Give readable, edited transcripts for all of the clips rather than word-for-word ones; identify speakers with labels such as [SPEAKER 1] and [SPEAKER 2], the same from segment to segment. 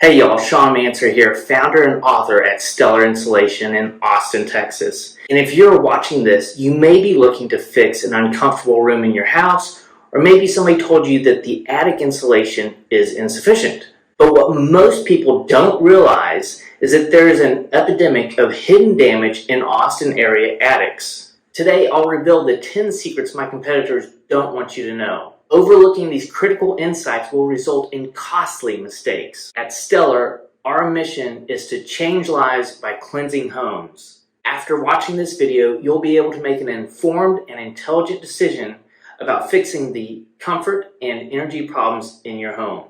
[SPEAKER 1] Hey y'all, Sean Manser here, founder and author at Stellrr Insulation in Austin, Texas. And if you're watching this, you may be looking to fix an uncomfortable room in your house, or maybe somebody told you that the attic insulation is insufficient. But what most people don't realize is that there is an epidemic of hidden damage in Austin area attics. Today, I'll reveal the 10 secrets my competitors don't want you to know. Overlooking these critical insights will result in costly mistakes. At Stellrr, our mission is to change lives by cleansing homes. After watching this video, you'll be able to make an informed and intelligent decision about fixing the comfort and energy problems in your home.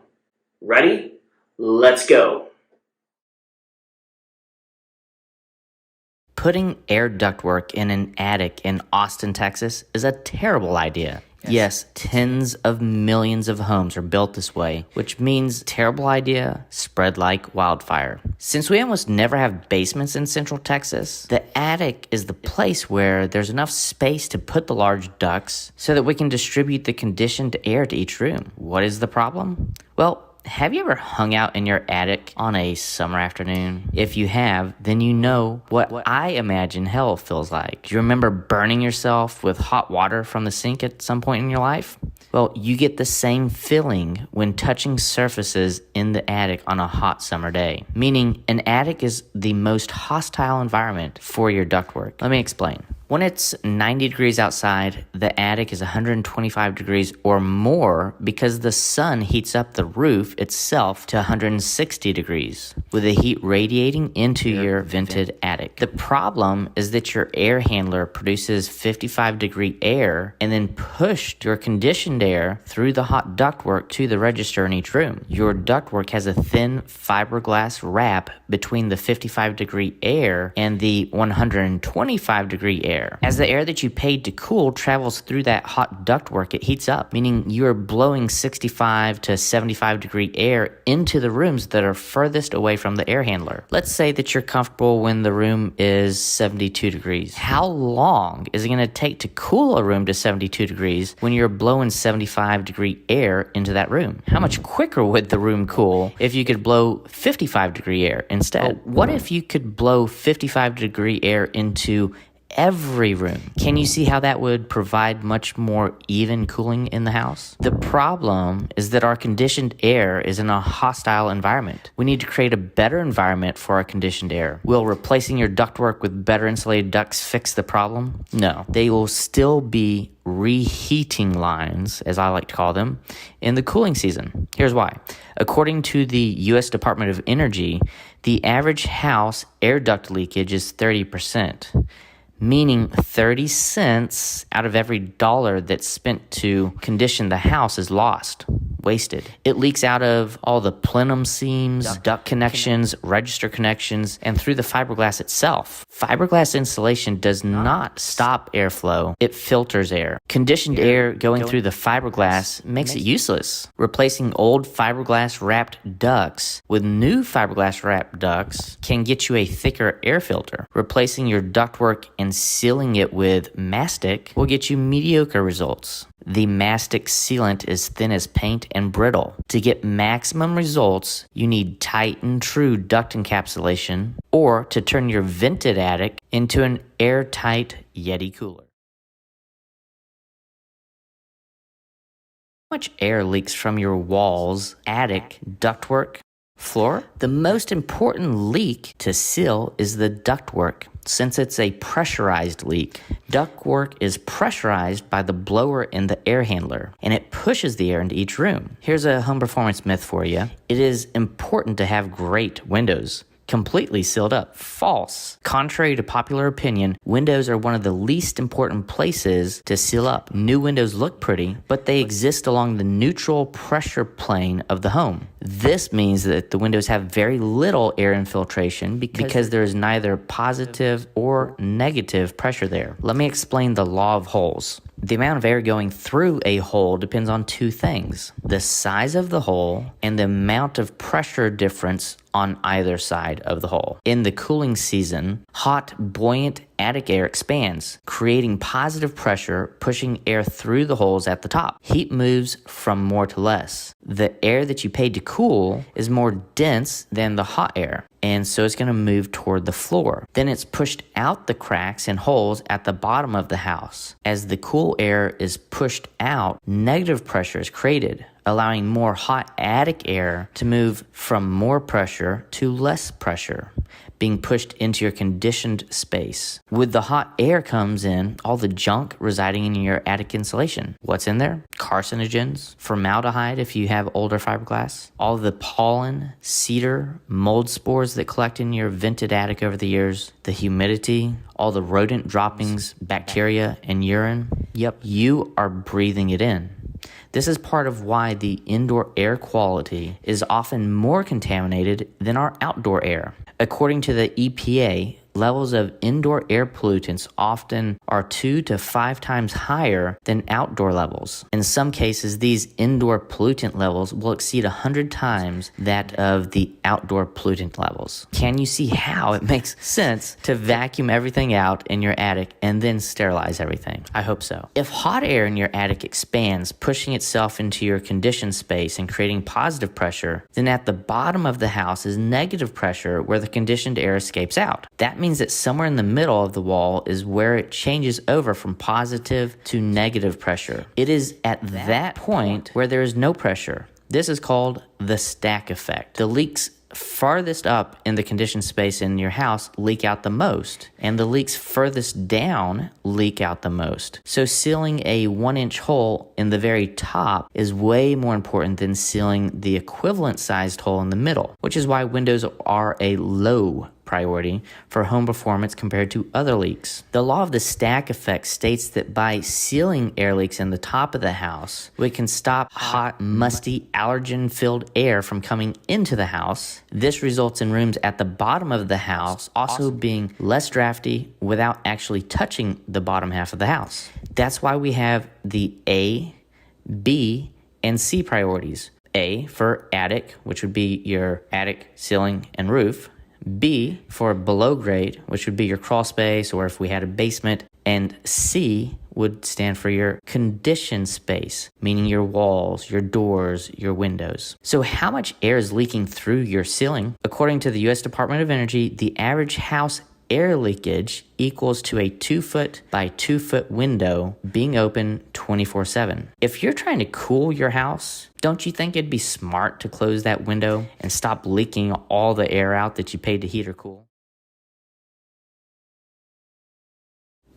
[SPEAKER 1] Ready? Let's go.
[SPEAKER 2] Putting air ductwork in an attic in Austin, Texas is a terrible idea. Yes, tens of millions of homes are built this way, which means terrible idea spread like wildfire. Since we almost never have basements in Central Texas, the attic is the place where there's enough space to put the large ducts so that we can distribute the conditioned air to each room. What is the problem? Well, have you ever hung out in your attic on a summer afternoon? If you have, then you know what I imagine hell feels like. Do you remember burning yourself with hot water from the sink at some point in your life? Well, you get the same feeling when touching surfaces in the attic on a hot summer day. Meaning, an attic is the most hostile environment for your ductwork. Let me explain. When it's 90 degrees outside, the attic is 125 degrees or more because the sun heats up the roof itself to 160 degrees, with the heat radiating into your vented attic. The problem is that your air handler produces 55-degree air and then pushed your conditioned air through the hot ductwork to the register in each room. Your ductwork has a thin fiberglass wrap between the 55-degree air and the 125-degree air. As the air that you paid to cool travels through that hot ductwork, it heats up, meaning you are blowing 65 to 75 degree air into the rooms that are furthest away from the air handler. Let's say that you're comfortable when the room is 72 degrees. How long is it going to take to cool a room to 72 degrees when you're blowing 75 degree air into that room? How much quicker would the room cool if you could blow 55 degree air instead? What if you could blow 55 degree air into every room? Can you see how that would provide much more even cooling in the house? The problem is that our conditioned air is in a hostile environment. We need to create a better environment for our conditioned air. Will replacing your ductwork with better insulated ducts fix the problem? No. They will still be reheating lines, as I like to call them, in the cooling season. Here's why. According to the U.S. Department of Energy, the average house air duct leakage is 30%. Meaning 30 cents out of every dollar that's spent to condition the house is lost, wasted. It leaks out of all the plenum seams, duct connections, register connections, and through the fiberglass itself. Fiberglass insulation does not stop airflow, it filters air. Conditioned air going through the fiberglass makes it useless. Replacing old fiberglass wrapped ducts with new fiberglass wrapped ducts can get you a thicker air filter. Replacing your ductwork and sealing it with mastic will get you mediocre results. The mastic sealant is thin as paint and brittle. To get maximum results, you need tight and true duct encapsulation, or to turn your vented attic into an airtight Yeti cooler. How much air leaks from your walls, attic, ductwork, floor? The most important leak to seal is the ductwork, since it's a pressurized leak. Ductwork is pressurized by the blower in the air handler, and it pushes the air into each room. Here's a home performance myth for you. It is important to have great windows completely sealed up. False. Contrary to popular opinion, windows are one of the least important places to seal up. New windows look pretty, but they exist along the neutral pressure plane of the home. This means that the windows have very little air infiltration because there is neither positive or negative pressure there. Let me explain the law of holes. The amount of air going through a hole depends on two things: the size of the hole and the amount of pressure difference on either side of the hole. In the cooling season, hot, buoyant attic air expands, creating positive pressure, pushing air through the holes at the top. Heat moves from more to less. The air that you paid to cool is more dense than the hot air, and so it's going to move toward the floor. Then it's pushed out the cracks and holes at the bottom of the house. As the cool air is pushed out, negative pressure is created, allowing more hot attic air to move from more pressure to less pressure, being pushed into your conditioned space. With the hot air comes in all the junk residing in your attic insulation. What's in there? Carcinogens, formaldehyde if you have older fiberglass, all the pollen, cedar, mold spores that collect in your vented attic over the years, the humidity, all the rodent droppings, bacteria, and urine. Yep, you are breathing it in. This is part of why the indoor air quality is often more contaminated than our outdoor air. According to the EPA, levels of indoor air pollutants often are 2 to 5 times higher than outdoor levels. In some cases, these indoor pollutant levels will exceed 100 times that of the outdoor pollutant levels. Can you see how it makes sense to vacuum everything out in your attic and then sterilize everything? I hope so. If hot air in your attic expands, pushing itself into your conditioned space and creating positive pressure, then at the bottom of the house is negative pressure where the conditioned air escapes out. That means that somewhere in the middle of the wall is where it changes over from positive to negative pressure. It is at that point where there is no pressure. This is called the stack effect. The leaks farthest up in the conditioned space in your house leak out the most, and the leaks furthest down leak out the most. So sealing a 1-inch hole in the very top is way more important than sealing the equivalent sized hole in the middle, which is why windows are a low priority for home performance compared to other leaks. The law of the stack effect states that by sealing air leaks in the top of the house, we can stop hot, musty, allergen-filled air from coming into the house. This results in rooms at the bottom of the house also being less drafty without actually touching the bottom half of the house. That's why we have the A, B, and C priorities. A for attic, which would be your attic, ceiling, and roof. B for below grade, which would be your crawl space or if we had a basement. And C would stand for your conditioned space, meaning your walls, your doors, your windows. So how much air is leaking through your ceiling? According to the U.S. Department of Energy, the average house air leakage equals to a 2-foot by 2-foot window being open 24/7. If you're trying to cool your house, don't you think it'd be smart to close that window and stop leaking all the air out that you paid to heat or cool?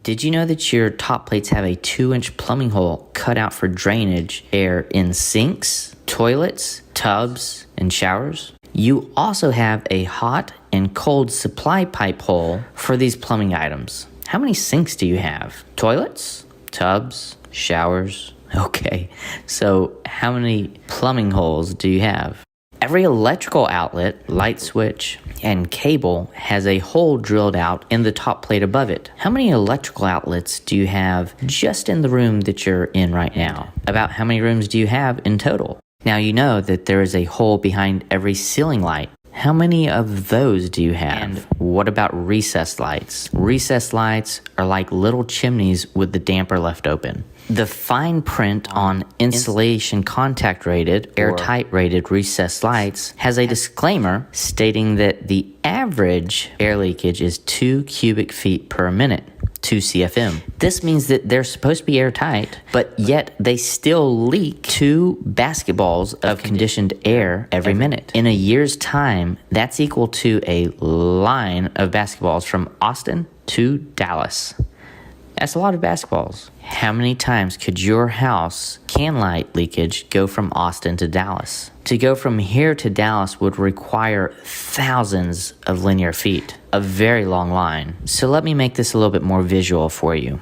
[SPEAKER 2] Did you know that your top plates have a 2-inch plumbing hole cut out for drainage air in sinks, toilets, tubs, and showers? You also have a hot and cold supply pipe hole for these plumbing items. How many sinks do you have? Toilets? Tubs? Showers? Okay, so how many plumbing holes do you have? Every electrical outlet, light switch, and cable has a hole drilled out in the top plate above it. How many electrical outlets do you have just in the room that you're in right now? About how many rooms do you have in total? Now you know that there is a hole behind every ceiling light. How many of those do you have? And what about recessed lights? Recessed lights are like little chimneys with the damper left open. The fine print on insulation contact rated, airtight rated recessed lights has a disclaimer stating that the average air leakage is 2 cubic feet per minute. 2 CFM. This means that they're supposed to be airtight, but yet they still leak 2 basketballs of conditioned air every minute. In a year's time, that's equal to a line of basketballs from Austin to Dallas. That's a lot of basketballs. How many times could your house can light leakage go from Austin to Dallas? To go from here to Dallas would require thousands of linear feet, a very long line. So let me make this a little bit more visual for you.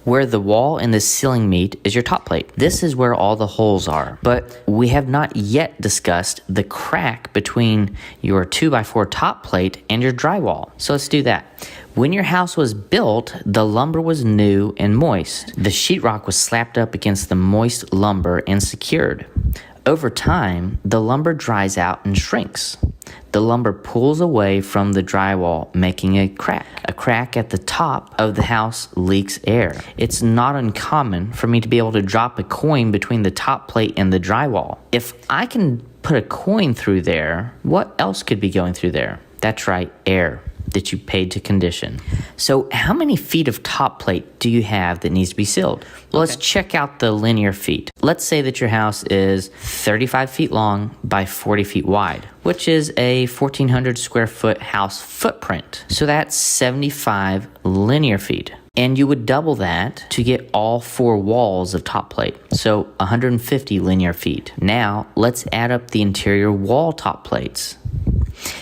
[SPEAKER 2] Where the wall and the ceiling meet is your top plate. This is where all the holes are. But we have not yet discussed the crack between your 2x4 top plate and your drywall. So let's do that. When your house was built, the lumber was new and moist. The sheetrock was slapped up against the moist lumber and secured. Over time, the lumber dries out and shrinks. The lumber pulls away from the drywall, making a crack. A crack at the top of the house leaks air. It's not uncommon for me to be able to drop a coin between the top plate and the drywall. If I can put a coin through there, what else could be going through there? That's right, air that you paid to condition. So how many feet of top plate do you have that needs to be sealed? Well, let's check out the linear feet. Let's say that your house is 35 feet long by 40 feet wide, which is a 1,400 square foot house footprint. So that's 75 linear feet. And you would double that to get all 4 walls of top plate. So 150 linear feet. Now let's add up the interior wall top plates.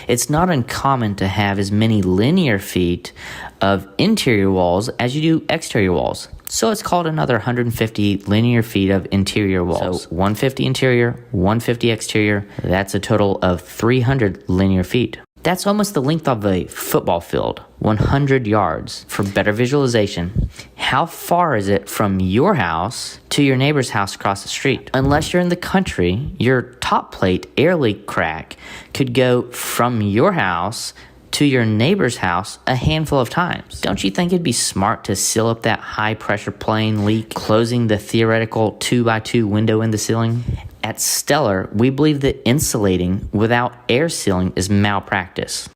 [SPEAKER 2] It's not uncommon to have as many linear feet of interior walls as you do exterior walls. So it's called another 150 linear feet of interior walls. So 150 interior, 150 exterior, that's a total of 300 linear feet. That's almost the length of a football field, 100 yards. For better visualization, how far is it from your house to your neighbor's house across the street? Unless you're in the country, your top plate air leak crack could go from your house to your neighbor's house a handful of times. Don't you think it'd be smart to seal up that high pressure plane leak, closing the theoretical 2x2 window in the ceiling? At Stellrr, we believe that insulating without air sealing is malpractice.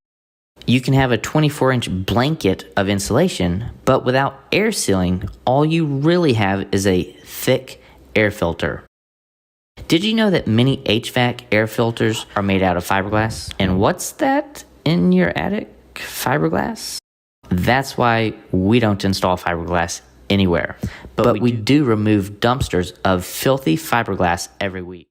[SPEAKER 2] You can have a 24-inch blanket of insulation, but without air sealing, all you really have is a thick air filter. Did you know that many HVAC air filters are made out of fiberglass? And what's that in your attic? Fiberglass? That's why we don't install fiberglass anywhere. But we do remove dumpsters of filthy fiberglass every week.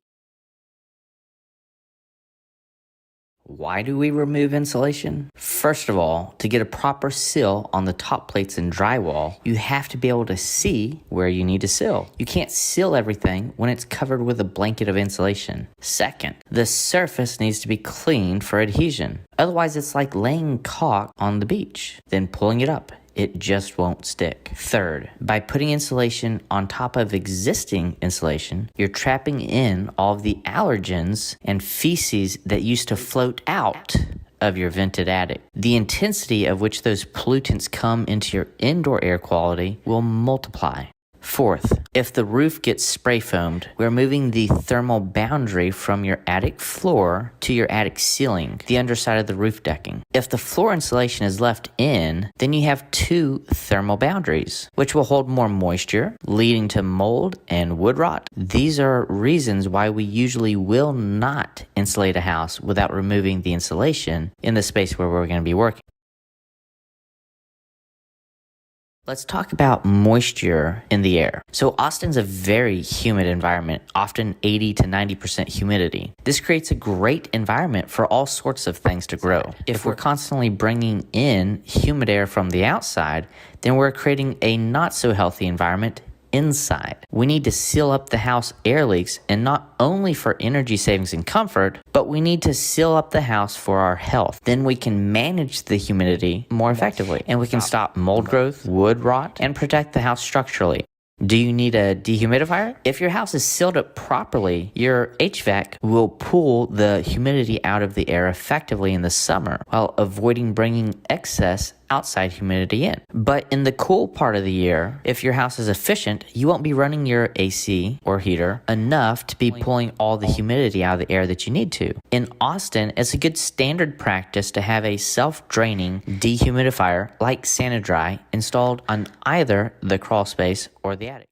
[SPEAKER 2] Why do we remove insulation? First of all, to get a proper seal on the top plates and drywall, you have to be able to see where you need to seal. You can't seal everything when it's covered with a blanket of insulation. Second, the surface needs to be cleaned for adhesion. Otherwise, it's like laying caulk on the beach, then pulling it up. It just won't stick. Third, by putting insulation on top of existing insulation, you're trapping in all of the allergens and feces that used to float out of your vented attic. The intensity of which those pollutants come into your indoor air quality will multiply. Fourth, if the roof gets spray foamed, we're moving the thermal boundary from your attic floor to your attic ceiling, the underside of the roof decking. If the floor insulation is left in, then you have 2 thermal boundaries, which will hold more moisture, leading to mold and wood rot. These are reasons why we usually will not insulate a house without removing the insulation in the space where we're going to be working. Let's talk about moisture in the air. So Austin's a very humid environment, often 80 to 90% humidity. This creates a great environment for all sorts of things to grow. If we're constantly bringing in humid air from the outside, then we're creating a not so healthy environment inside. We need to seal up the house air leaks, and not only for energy savings and comfort, but we need to seal up the house for our health. Then we can manage the humidity more effectively, and we can stop mold growth, wood rot, and protect the house structurally. Do you need a dehumidifier? If your house is sealed up properly, your HVAC will pull the humidity out of the air effectively in the summer while avoiding bringing excess outside humidity in. But in the cool part of the year, if your house is efficient, you won't be running your AC or heater enough to be pulling all the humidity out of the air that you need to. In Austin, it's a good standard practice to have a self-draining dehumidifier like SaniDry installed on either the crawl space or the attic.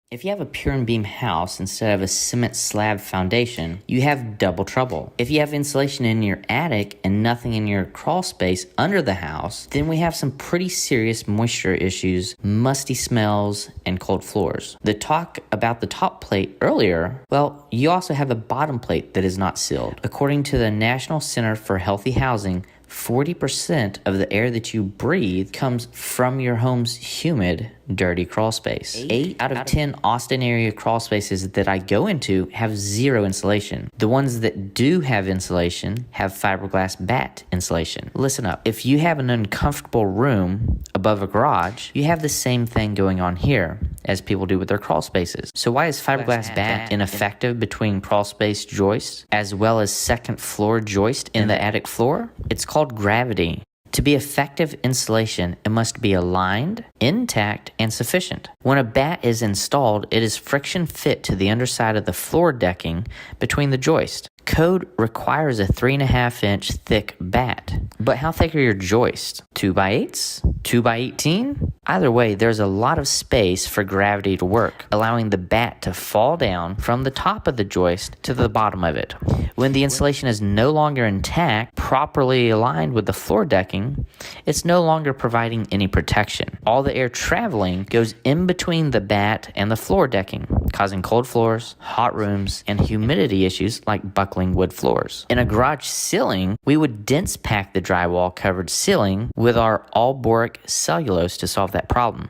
[SPEAKER 2] If you have a pure and beam house instead of a cement slab foundation, you have double trouble. If you have insulation in your attic and nothing in your crawl space under the house, then we have some pretty serious moisture issues, musty smells, and cold floors. The talk about the top plate earlier, well, you also have a bottom plate that is not sealed. According to the National Center for Healthy Housing, 40% of the air that you breathe comes from your home's humid, dirty crawl space. 8 out of 10 Austin area crawl spaces that I go into have zero insulation. The ones that do have insulation have fiberglass batt insulation. Listen up. If you have an uncomfortable room above a garage, you have the same thing going on here. as people do with their crawl spaces. So why is fiberglass bat ineffective between crawl space joists as well as second floor joist in the attic floor? It's called gravity. To be effective insulation, it must be aligned, intact, and sufficient. When a bat is installed, it is friction fit to the underside of the floor decking between the joists. Code requires a 3.5-inch thick bat. But how thick are your joists? 2x8s? 2x18? Either way, there's a lot of space for gravity to work, allowing the bat to fall down from the top of the joist to the bottom of it. When the insulation is no longer intact, properly aligned with the floor decking, it's no longer providing any protection. All the air traveling goes in between the bat and the floor decking, causing cold floors, hot rooms, and humidity issues like buckling wood floors. In a garage ceiling, we would dense pack the drywall covered ceiling with our all-boric cellulose to solve that problem.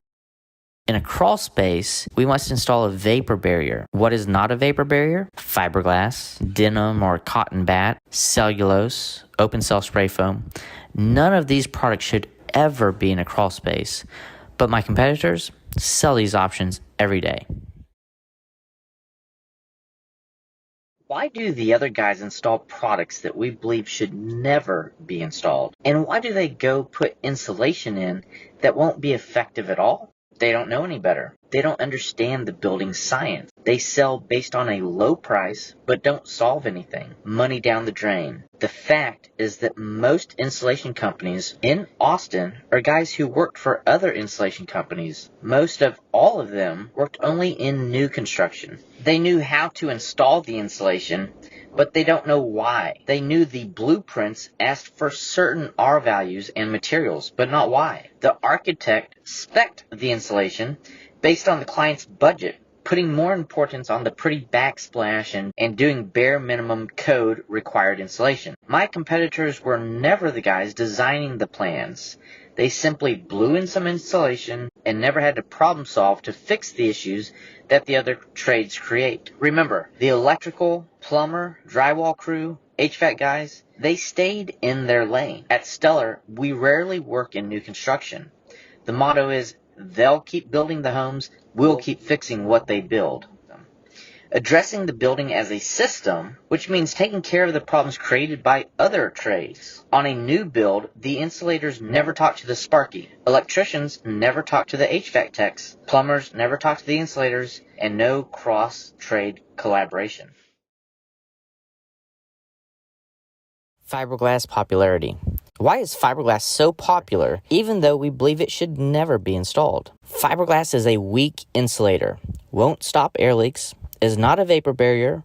[SPEAKER 2] In a crawl space, we must install a vapor barrier. What is not a vapor barrier? Fiberglass, denim or cotton bat, cellulose, open cell spray foam. None of these products should ever be in a crawl space, but my competitors sell these options every day. Why do the other guys install products that we believe should never be installed? And why do they go put insulation in that won't be effective at all? They don't know any better. They don't understand the building science. They sell based on a low price, but don't solve anything. Money down the drain. The fact is that most insulation companies in Austin are guys who worked for other insulation companies. Most of all of them worked only in new construction. They knew how to install the insulation, but they don't know why. They knew the blueprints asked for certain R values and materials, but not why. The architect spec'd the insulation based on the client's budget, putting more importance on the pretty backsplash and doing bare minimum code required insulation. My competitors were never the guys designing the plans. They simply blew in some insulation and never had to problem solve to fix the issues that the other trades create. Remember, the electrical, plumber, drywall crew, HVAC guys, they stayed in their lane. At Stellrr, we rarely work in new construction. The motto is, they'll keep building the homes, we'll keep fixing what they build. Addressing the building as a system, which means taking care of the problems created by other trades. On a new build, the insulators never talk to the sparky. Electricians never talk to the HVAC techs. Plumbers never talk to the insulators, and no cross-trade collaboration. Fiberglass popularity. Why is fiberglass so popular, even though we believe it should never be installed? Fiberglass is a weak insulator, won't stop air leaks, is not a vapor barrier,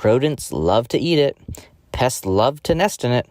[SPEAKER 2] rodents love to eat it, pests love to nest in it.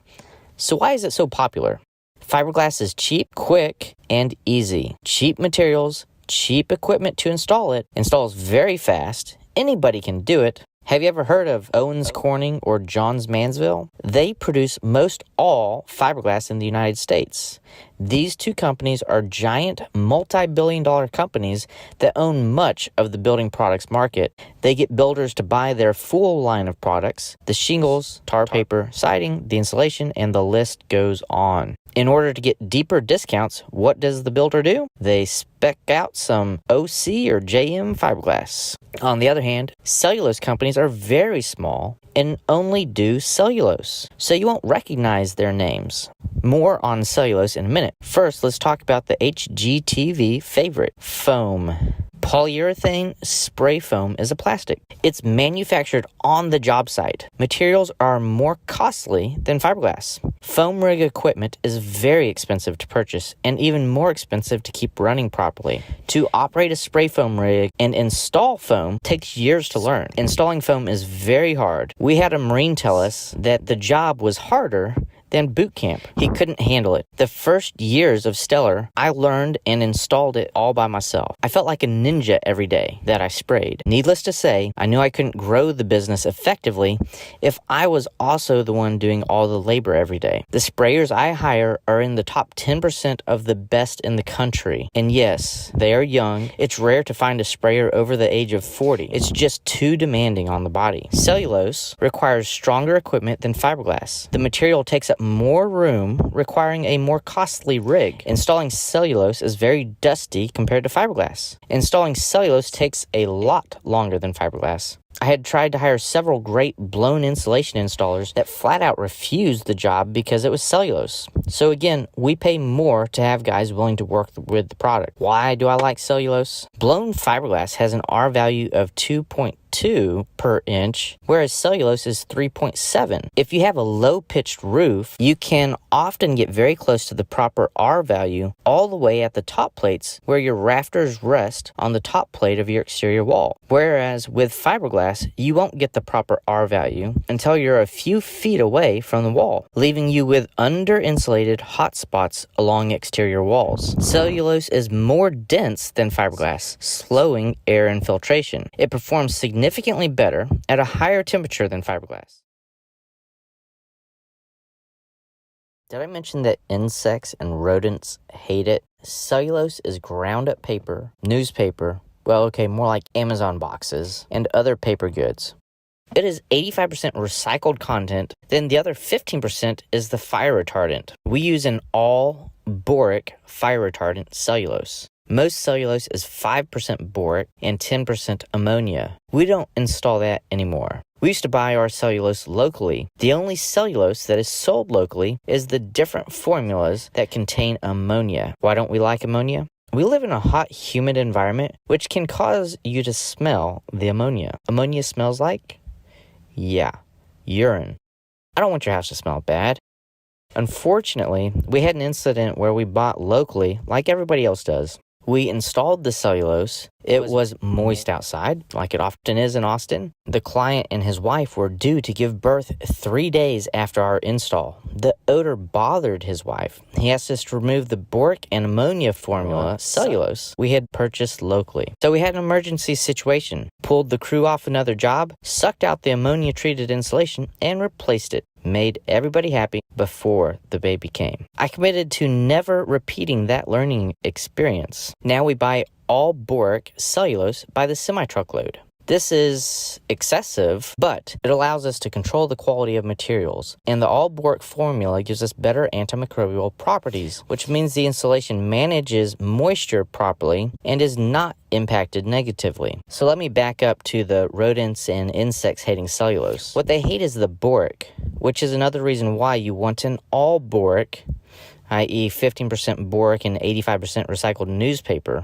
[SPEAKER 2] So why is it so popular? Fiberglass is cheap, quick, and easy. Cheap materials, cheap equipment to install it, installs very fast, anybody can do it. Have you ever heard of Owens Corning or Johns Manville? They produce most all fiberglass in the United States. These two companies are giant multi-billion-dollar companies that own much of the building products market. They get builders to buy their full line of products, the shingles, tar paper, siding, the insulation, and the list goes on. In order to get deeper discounts, what does the builder do? They spec out some OC or JM fiberglass. On the other hand, cellulose companies are very small and only do cellulose, so you won't recognize their names. More on cellulose in a minute. First, let's talk about the HGTV favorite, foam. Polyurethane spray foam is a plastic. It's manufactured on the job site. Materials are more costly than fiberglass. Foam rig equipment is very expensive to purchase and even more expensive to keep running properly. To operate a spray foam rig and install foam takes years to learn. Installing foam is very hard. We had a Marine tell us that the job was harder than boot camp. He couldn't handle it. The first years of Stellrr, I learned and installed it all by myself. I felt like a ninja every day that I sprayed. Needless to say, I knew I couldn't grow the business effectively if I was also the one doing all the labor every day. The sprayers I hire are in the top 10% of the best in the country. And yes, they are young. It's rare to find a sprayer over the age of 40. It's just too demanding on the body. Cellulose requires stronger equipment than fiberglass. The material takes up more room, requiring a more costly rig. Installing cellulose is very dusty compared to fiberglass. Installing cellulose takes a lot longer than fiberglass. I had tried to hire several great blown insulation installers that flat out refused the job because it was cellulose. So again, we pay more to have guys willing to work with the product. Why do I like cellulose? Blown fiberglass has an R value of 2.2 per inch, whereas cellulose is 3.7. If you have a low-pitched roof, you can often get very close to the proper R value all the way at the top plates where your rafters rest on the top plate of your exterior wall. Whereas with fiberglass, you won't get the proper R value until you're a few feet away from the wall, leaving you with under-insulated hot spots along exterior walls. Cellulose is more dense than fiberglass, slowing air infiltration. It performs significantly better at a higher temperature than fiberglass. Did I mention that insects and rodents hate it? Cellulose is ground up paper, newspaper, more like Amazon boxes, and other paper goods. It is 85% recycled content, then the other 15% is the fire retardant. We use an all boric fire retardant cellulose. Most cellulose is 5% boric and 10% ammonia. We don't install that anymore. We used to buy our cellulose locally. The only cellulose that is sold locally is the different formulas that contain ammonia. Why don't we like ammonia? We live in a hot, humid environment, which can cause you to smell the ammonia. Ammonia smells like? Yeah, urine. I don't want your house to smell bad. Unfortunately, we had an incident where we bought locally, like everybody else does. We installed the cellulose. It was moist outside, like it often is in Austin. The client and his wife were due to give birth 3 days after our install. The odor bothered his wife. He asked us to remove the boric and ammonia formula cellulose we had purchased locally. So we had an emergency situation, pulled the crew off another job, sucked out the ammonia-treated insulation, and replaced it. Made everybody happy before the baby came. I committed to never repeating that learning experience. Now we buy all boric cellulose by the semi-truckload. This is excessive, but it allows us to control the quality of materials. And the all boric formula gives us better antimicrobial properties, which means the insulation manages moisture properly and is not impacted negatively. So let me back up to the rodents and insects hating cellulose. What they hate is the boric, which is another reason why you want an all boric, i.e. 15% boric and 85% recycled newspaper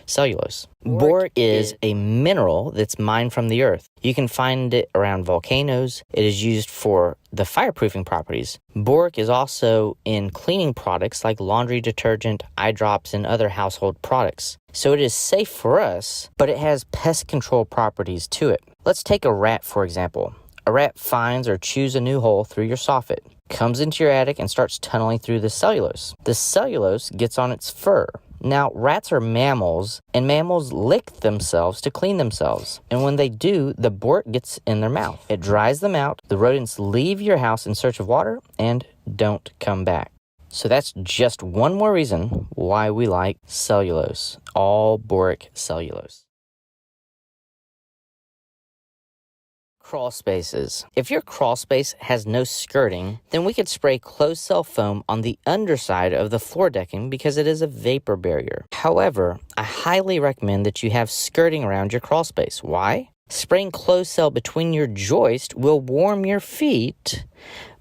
[SPEAKER 2] cellulose. Boric is a mineral that's mined from the earth. You can find it around volcanoes. It is used for the fireproofing properties. Boric is also in cleaning products like laundry detergent, eye drops, and other household products. So it is safe for us, but it has pest control properties to it. Let's take a rat, for example. A rat finds or chews a new hole through your soffit, comes into your attic and starts tunneling through the cellulose. The cellulose gets on its fur. Now, rats are mammals, and mammals lick themselves to clean themselves. And when they do, the boric gets in their mouth. It dries them out. The rodents leave your house in search of water and don't come back. So that's just one more reason why we like cellulose, all boric cellulose. Crawl spaces. If your crawl space has no skirting, then we could spray closed cell foam on the underside of the floor decking because it is a vapor barrier. However, I highly recommend that you have skirting around your crawl space. Why? Spraying closed cell between your joist will warm your feet,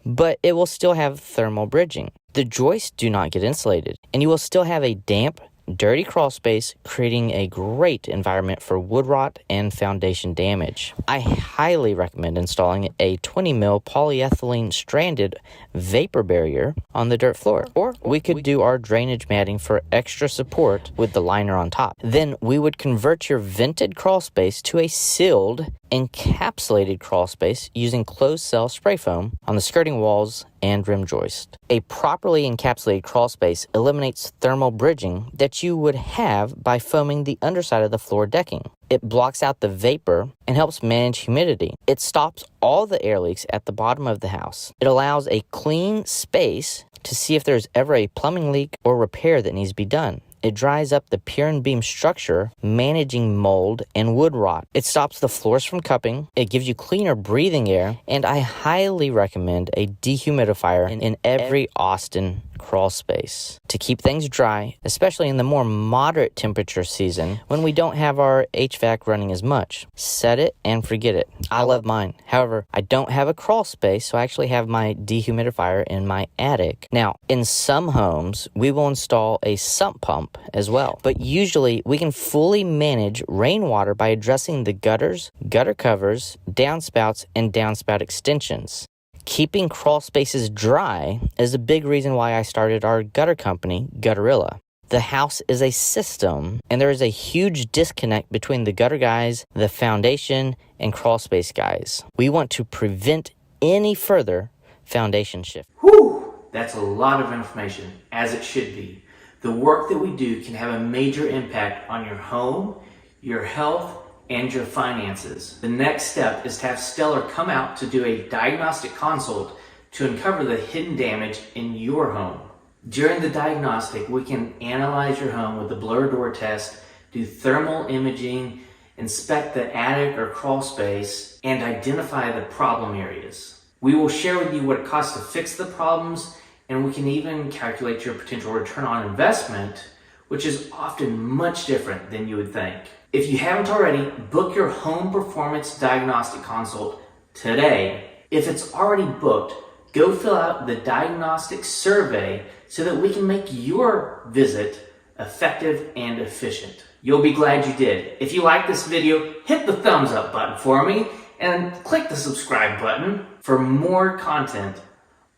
[SPEAKER 2] but it will still have thermal bridging. The joists do not get insulated, and you will still have a damp, dirty crawl space, creating a great environment for wood rot and foundation damage. I highly recommend installing a 20 mil polyethylene stranded vapor barrier on the dirt floor. Or we could do our drainage matting for extra support with the liner on top. Then we would convert your vented crawl space to a sealed, encapsulated crawl space using closed cell spray foam on the skirting walls and rim joist. A properly encapsulated crawl space eliminates thermal bridging that you would have by foaming the underside of the floor decking. It blocks out the vapor and helps manage humidity. It stops all the air leaks at the bottom of the house. It allows a clean space to see if there's ever a plumbing leak or repair that needs to be done. It dries up the pier and beam structure, managing mold and wood rot. It stops the floors from cupping. It gives you cleaner breathing air. And I highly recommend a dehumidifier in every Austin crawl space to keep things dry, especially in the more moderate temperature season when we don't have our HVAC running as much. Set it and forget it. I love mine. However, I don't have a crawl space, so I actually have my dehumidifier in my attic. Now, in some homes, we will install a sump pump as well, but usually we can fully manage rainwater by addressing the gutters, gutter covers, downspouts, and downspout extensions. Keeping crawl spaces dry is a big reason why I started our gutter company, Gutterilla. The house is a system, and there is a huge disconnect between the gutter guys, the foundation, and crawl space guys. We want to prevent any further foundation shift.
[SPEAKER 1] Whew! That's a lot of information, as it should be. The work that we do can have a major impact on your home, your health, and your finances. The next step is to have Stellrr come out to do a diagnostic consult to uncover the hidden damage in your home. During the diagnostic, we can analyze your home with the blur door test, do thermal imaging, inspect the attic or crawl space, and identify the problem areas. We will share with you what it costs to fix the problems, and we can even calculate your potential return on investment, which is often much different than you would think. If you haven't already, book your home performance diagnostic consult today. If it's already booked, go fill out the diagnostic survey so that we can make your visit effective and efficient. You'll be glad you did. If you like this video, hit the thumbs up button for me and click the subscribe button for more content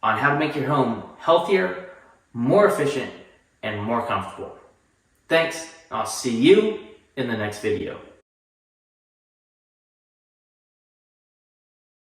[SPEAKER 1] on how to make your home healthier, more efficient, and more comfortable. Thanks. I'll see you in the next video.